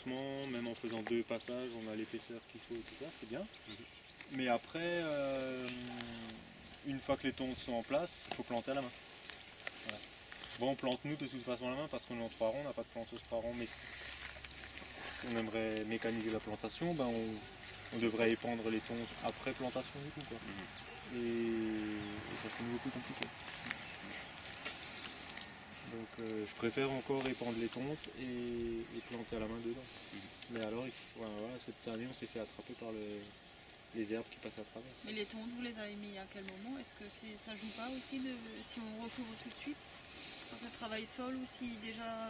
doucement, même en faisant 2 passages, on a l'épaisseur qu'il faut et tout ça, c'est bien. Mais après, une fois que les tontes sont en place, il faut planter à la main. Voilà. Bon, on plante nous de toute façon à la main parce qu'on est en 3 ronds, on n'a pas de planteuse 3 ronds, mais si on aimerait mécaniser la plantation, ben on devrait épandre les tontes après plantation du coup, quoi. Et ça c'est beaucoup plus compliqué. Donc je préfère encore épandre les tontes et planter à la main dedans. Mais alors, voilà, cette année on s'est fait attraper par les herbes qui passent à travers. Mais les tontes, vous les avez mis à quel moment? Est-ce que ça joue pas aussi si on recouvre tout de suite? Quand on travaille sol ou si déjà...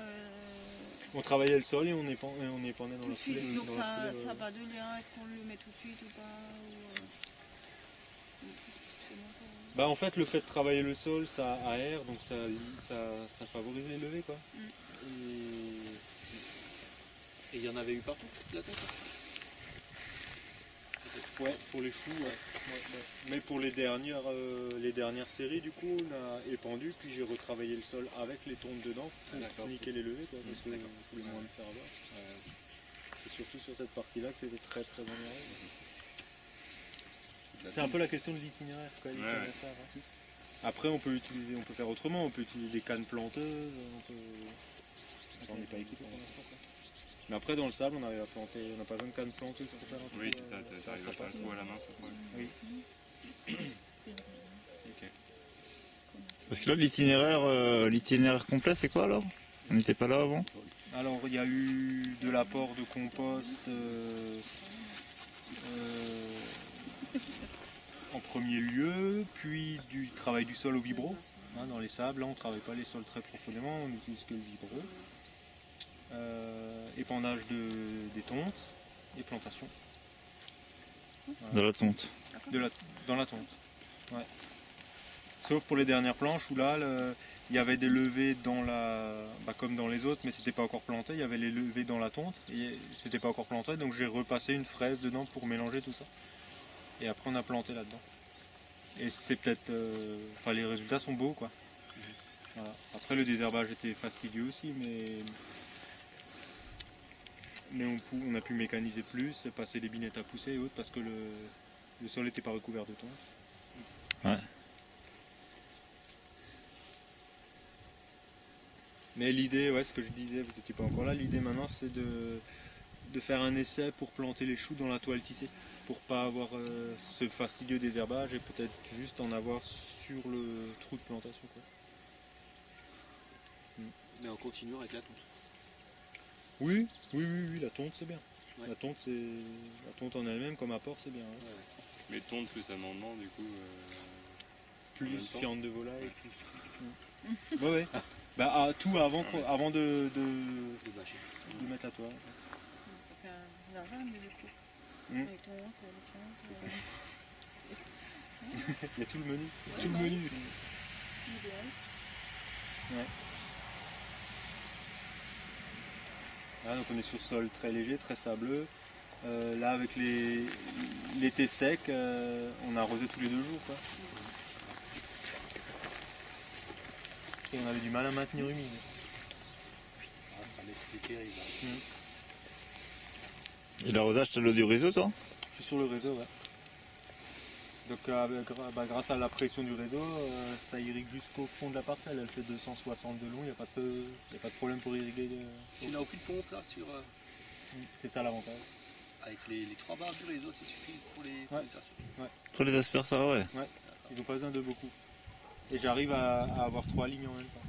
On travaillait le sol et on épandait dans la foulée. Donc ça n'a pas de lien, est-ce qu'on le met tout de suite ou pas Bah en fait le fait de travailler le sol ça aère donc ça favorise les levées quoi. Et il y en avait eu partout toute la tête? Ouais, pour les choux, ouais. Mais pour les dernières séries du coup on a épandu puis j'ai retravaillé le sol avec les tontes dedans pour niquer les levées quoi, parce que je voulais moins me faire avoir. C'est surtout sur cette partie là que c'était très très emmerdant. C'est un peu la question de l'itinéraire quoi, faire, hein. Après on peut faire autrement, on peut utiliser des cannes planteuses, on n'est pas équipé pour l'instant. Mais après dans le sable on arrive à planter, on n'a pas besoin de cannes planteuses pour faire un trou. Oui c'est ça, tu arrives à faire un trou à la main, c'est problème. Oui. Okay. Parce que là l'itinéraire complet c'est quoi alors? On n'était pas là avant? Alors il y a eu de l'apport de compost en premier lieu, puis du travail du sol au vibro. Hein, dans les sables, là on ne travaille pas les sols très profondément, on n'utilise que le vibro. Épandage des tontes et plantation. Voilà. Dans la tonte. Dans la tonte. Ouais. Sauf pour les dernières planches où là il y avait des levées dans comme dans les autres, mais c'était pas encore planté, il y avait les levées dans la tonte et c'était pas encore planté, donc j'ai repassé une fraise dedans pour mélanger tout ça. Et après on a planté là-dedans. Et c'est peut-être... les résultats sont beaux quoi. Voilà. Après le désherbage était fastidieux aussi, mais on a pu mécaniser plus, passer des binettes à pousser et autres parce que le sol n'était pas recouvert de tonte. Ouais. Mais l'idée, ce que je disais, vous n'étiez pas encore là, l'idée maintenant c'est de faire un essai pour planter les choux dans la toile tissée, pour pas avoir ce fastidieux désherbage et peut-être juste en avoir sur le trou de plantation quoi. Mais on continue avec la tonte. Oui, la tonte c'est bien. Ouais. La tonte en elle-même comme apport c'est bien. Hein. Ouais. Mais tonte plus amendement du coup... plus viande de volaille, plus... Ouais. Tout avant de mettre à toi. Ça fait un argent mais du coup. Les tontes, Il y a tout le menu. Tout le menu. Idéal. Ouais. Là, donc on est sur sol très léger, très sableux. Là avec l'été sec, on a arrosé tous les 2 jours quoi. Et on avait du mal à maintenir humide. Ça m'explique terrible. Et l'arrosage, t'as l'eau du réseau toi? Je suis sur le réseau, ouais. Donc grâce à la pression du réseau, ça irrigue jusqu'au fond de la parcelle. Elle fait 260 de long, il n'y a pas de problème pour irriguer. Tu n'as aucune pompe là sur... C'est ça l'avantage. Avec les 3 barres du réseau, ça suffit pour les aspersions. Pour les aspersoirs, ouais. Ils n'ont pas besoin de beaucoup. Et j'arrive à avoir 3 lignes en même temps.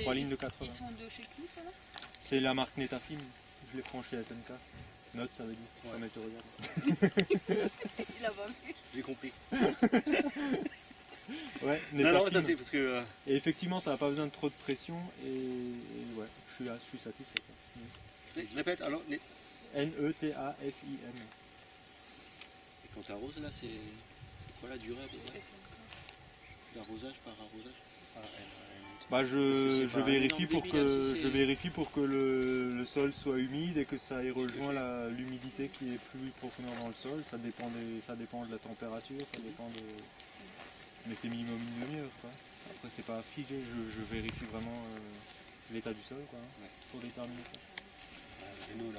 3 lignes de 80. Ils sont de chez qui ça là? C'est la marque Netafim. Je les prends chez SNK. Note, ça veut dire. Quand elle te regarde. Il a pas vu. J'ai compris. Ouais, non, ça c'est parce que... Et effectivement, ça n'a pas besoin de trop de pression. Et ouais, je suis satisfait. Répète alors. Netafim. Et quand tu arroses là, c'est quoi la durée à peu près? L'arrosage par arrosage? Je vérifie pour que le sol soit humide et que ça ait rejoint l'humidité qui est plus profondément dans le sol. Ça dépend de la température, ça dépend de... Mais c'est minimum une demi-heure quoi. Après c'est pas figé, je vérifie vraiment l'état du sol quoi, pour déterminer ça. Et nous,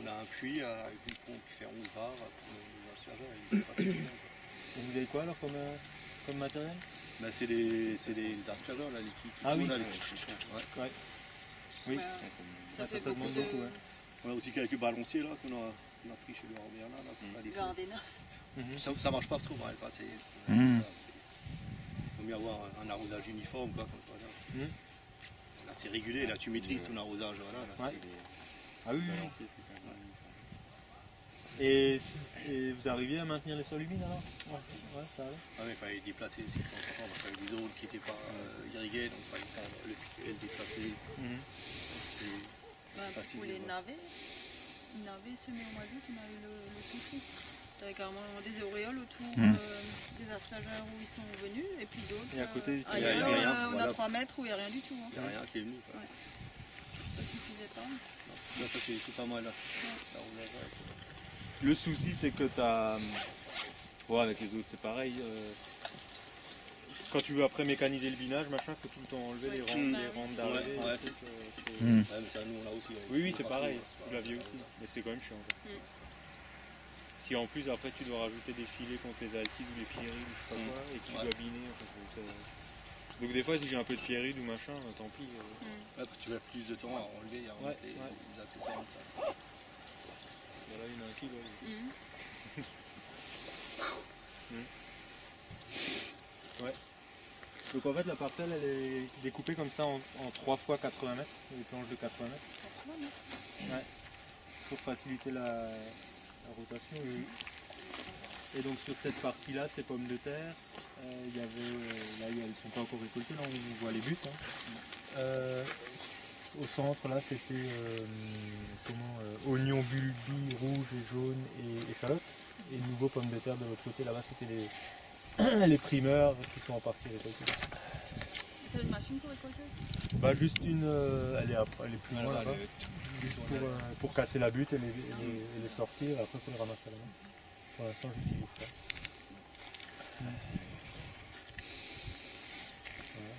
on a un puits avec une pompe qui fait 11 bars pour les aspergeurs. Et c'est pas suffisant, quoi. Et vous avez quoi alors comme matériel? Ben, c'est les aspergeurs là, qui Ah oui. là, les petits chichons, ouais. Oui. Voilà. Ça fait demande beaucoup de- beaucoup. Ouais. On a aussi quelques balanciers là qu'on a pris chez le Robert là, pour faire des des Ardennes. ça marche pas trop mal. Mhm. Il vaut mieux avoir un arrosage uniforme, quoi, comme par exemple. Mhm. Là c'est régulé, là tu maîtrises ton arrosage. Voilà, là, Ouais. Ah oui, oui. Et vous arriviez à maintenir les sols humides alors? Ouais, ça allait. Ah, mais il fallait déplacer de temps en temps parce qu'il y avait des zones qui n'étaient pas irriguées, donc il fallait faire le déplacer. C'est Ben, facile. pour les navets semés au mois d'août, on a eu le souci. Il y avait carrément des auréoles autour des aspergeurs où ils sont venus, et puis d'autres. Et à côté, il y a ailleurs, rien, on voilà. a 3 mètres où il n'y a rien du tout. Hein. Il n'y a rien qui est venu. Quoi. Ouais. Ça suffisait pas. Là, ça c'est pas mal là. L'arrosage, ouais. Le souci, c'est que tu as. Ouais, avec les autres, c'est pareil. Quand tu veux après mécaniser le binage, machin, faut tout le temps enlever Ouais. les rampes d'arrivée. Ouais, c'est- Mhm. Ouais, mais ça, nous on l'a aussi. Oui, c'est pareil. Vous l'aviez aussi. Mais c'est quand même chiant. quoi. Si en plus, après, tu dois rajouter des filets contre les altides ou les pierrides ou je sais pas quoi, et que tu dois biner. Enfin, donc, des fois, si j'ai un peu de pierride ou machin, tant pis. Après, tu vas plus de temps à enlever et à remettre Ouais. les accessoires en place. Voilà, il y en a un qui doit. Donc en fait, la parcelle, elle est découpée comme ça en 3 fois 80 mètres, les planches de 80 mètres. Ouais. Pour faciliter la rotation. Et donc sur cette partie-là, ces pommes de terre, il y avait, là elles ne sont pas encore récoltées, là on voit les buts. Au centre, là, c'était oignons bulbi rouge et jaune et échalotes. Et nouveau pommes de terre de l'autre côté, là-bas, c'était les primeurs qui sont en partie récoltés. Tu as une machine pour récolter? Bah juste une, elle est plus loin là-bas, juste pour casser la butte et les sortir, et après il faut les ramasser à la main. Pour l'instant j'utilise ça. Voilà.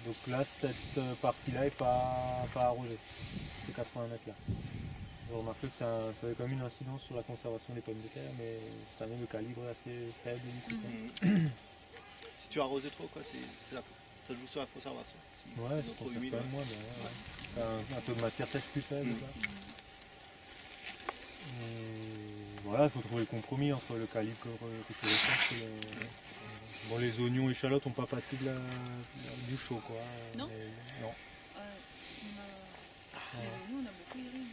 Donc là cette partie-là est pas arrosée, c'est 80 mètres là. Vous remarquez que ça avait quand même une incidence sur la conservation des pommes de terre, mais cette année le calibre est assez faible. Si tu arroses trop, quoi, ça joue sur la conservation. Si Ouais, c'est c'est trop pour humide. quand même moins, mais un peu de matière sèche plus faible. quoi. Et voilà, il faut trouver le compromis entre le calibre que tu recherches et bon, les oignons et échalotes n'ont pas pâti du chaud, quoi. Non. Mais non. Les oignons, on a beaucoup irrigué.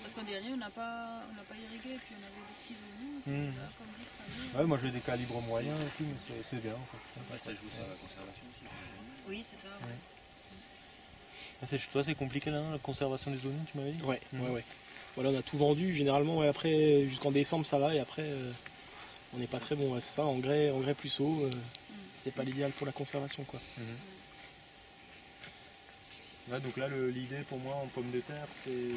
Parce qu'en dernier, on n'a pas irrigué, et puis on avait des petits oignons. Là, comme dit cette année, Ouais, moi j'ai des calibres moyens et tout, mais c'est bien. En fait. Ouais, ça joue sur la conservation aussi. Oui, c'est ça. Ouais. Toi, c'est compliqué là, la conservation des oignons, tu m'avais dit? Ouais. Voilà, on a tout vendu. Généralement, et après, jusqu'en décembre, ça va. Et après, on n'est pas très bon. Ouais, c'est ça, engrais plus haut. C'est pas l'idéal pour la conservation, quoi. Ouais, donc là, l'idée pour moi en pommes de terre, c'est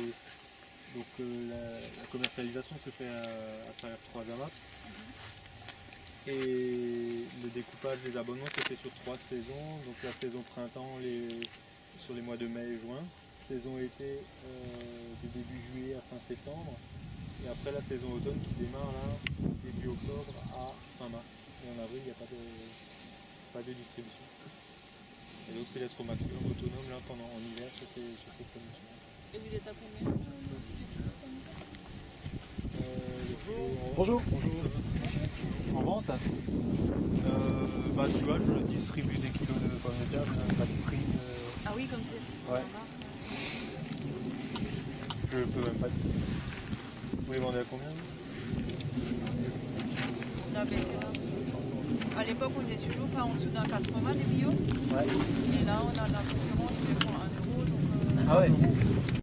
donc la commercialisation se fait à travers 3 amas. Et le découpage des abonnements se fait sur 3 saisons. Donc la saison printemps sur les mois de mai et juin. Saison été de début juillet à fin septembre. Et après la saison automne qui démarre là, début octobre à fin mars. Et en avril, il n'y a pas de distribution. Et donc c'est d'être au maximum autonome là pendant en hiver sur cette production. Et vous êtes à combien? Bonjour. En vente, bah tu vois, je distribue des kilos de pommes de terre, je sais pas de prix. Ah oui, comme c'est. Ouais. Je peux même pas dire. Vous les vendez à combien? On a baissé là. À l'époque, on était toujours pas en dessous d'un 80 des bio. Ouais. Et là, on a de la concurrence, ils les font à 1 euro. Donc, Ah ouais.